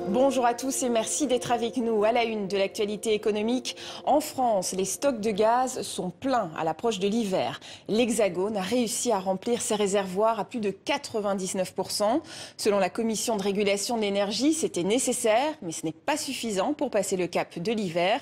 Bonjour à tous et merci d'être avec nous. À la une de l'actualité économique, en France, les stocks de gaz sont pleins à l'approche de l'hiver. L'Hexagone a réussi à remplir ses réservoirs à plus de 99%. Selon la Commission de régulation de l'énergie, c'était nécessaire, mais ce n'est pas suffisant pour passer le cap de l'hiver.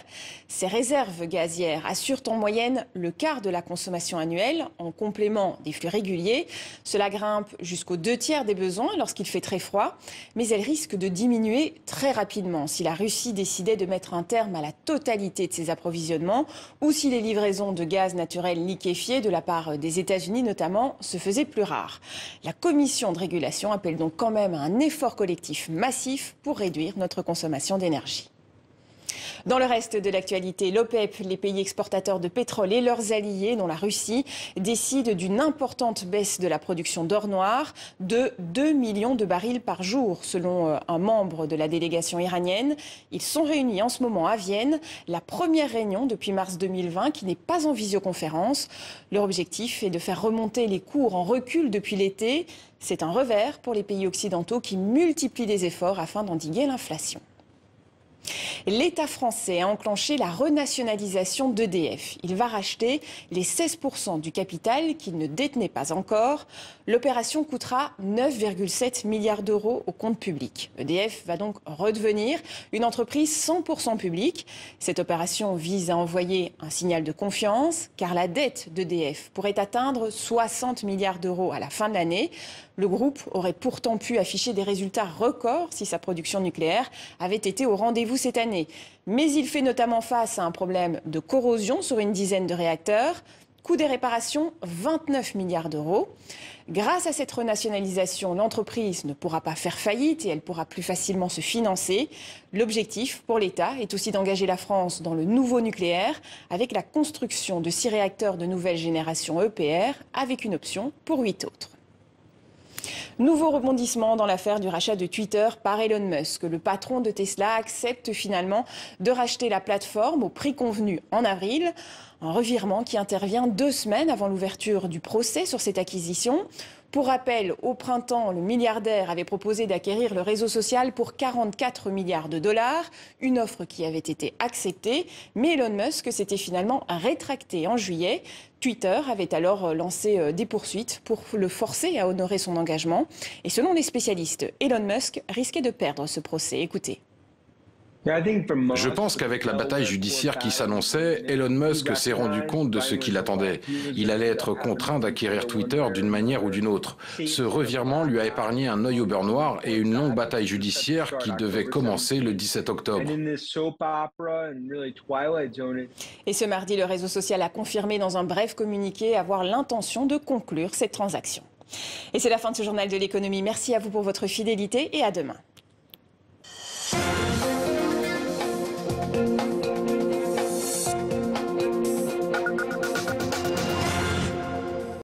Ces réserves gazières assurent en moyenne le quart de la consommation annuelle, en complément des flux réguliers. Cela grimpe jusqu'aux 2/3 des besoins lorsqu'il fait très froid, mais elles risquent de diminuer très rapidement si la Russie décidait de mettre un terme à la totalité de ses approvisionnements ou si les livraisons de gaz naturel liquéfié de la part des États-Unis notamment se faisaient plus rares. La Commission de régulation appelle donc quand même à un effort collectif massif pour réduire notre consommation d'énergie. Dans le reste de l'actualité, l'OPEP, les pays exportateurs de pétrole et leurs alliés, dont la Russie, décident d'une importante baisse de la production d'or noir de 2 millions de barils par jour, selon un membre de la délégation iranienne. Ils sont réunis en ce moment à Vienne, la première réunion depuis mars 2020 qui n'est pas en visioconférence. Leur objectif est de faire remonter les cours en recul depuis l'été. C'est un revers pour les pays occidentaux qui multiplient les efforts afin d'endiguer l'inflation. L'État français a enclenché la renationalisation d'EDF. Il va racheter les 16% du capital qu'il ne détenait pas encore. L'opération coûtera 9,7 milliards d'euros au compte public. EDF va donc redevenir une entreprise 100% publique. Cette opération vise à envoyer un signal de confiance, car la dette d'EDF pourrait atteindre 60 milliards d'euros à la fin de l'année. Le groupe aurait pourtant pu afficher des résultats records si sa production nucléaire avait été au rendez-vous cette année. Mais il fait notamment face à un problème de corrosion sur une dizaine de réacteurs. Coût des réparations, 29 milliards d'euros. Grâce à cette renationalisation, l'entreprise ne pourra pas faire faillite et elle pourra plus facilement se financer. L'objectif pour l'État est aussi d'engager la France dans le nouveau nucléaire avec la construction de 6 réacteurs de nouvelle génération EPR avec une option pour 8 autres. Nouveau rebondissement dans l'affaire du rachat de Twitter par Elon Musk. Le patron de Tesla accepte finalement de racheter la plateforme au prix convenu en avril. Un revirement qui intervient 2 semaines avant l'ouverture du procès sur cette acquisition. Pour rappel, au printemps, le milliardaire avait proposé d'acquérir le réseau social pour 44 milliards de dollars, une offre qui avait été acceptée, mais Elon Musk s'était finalement rétracté en juillet. Twitter avait alors lancé des poursuites pour le forcer à honorer son engagement. Et selon les spécialistes, Elon Musk risquait de perdre ce procès. Écoutez. Je pense qu'avec la bataille judiciaire qui s'annonçait, Elon Musk s'est rendu compte de ce qu'il attendait. Il allait être contraint d'acquérir Twitter d'une manière ou d'une autre. Ce revirement lui a épargné un œil au beurre noir et une longue bataille judiciaire qui devait commencer le 17 octobre. Et ce mardi, le réseau social a confirmé dans un bref communiqué avoir l'intention de conclure cette transaction. Et c'est la fin de ce journal de l'économie. Merci à vous pour votre fidélité et à demain.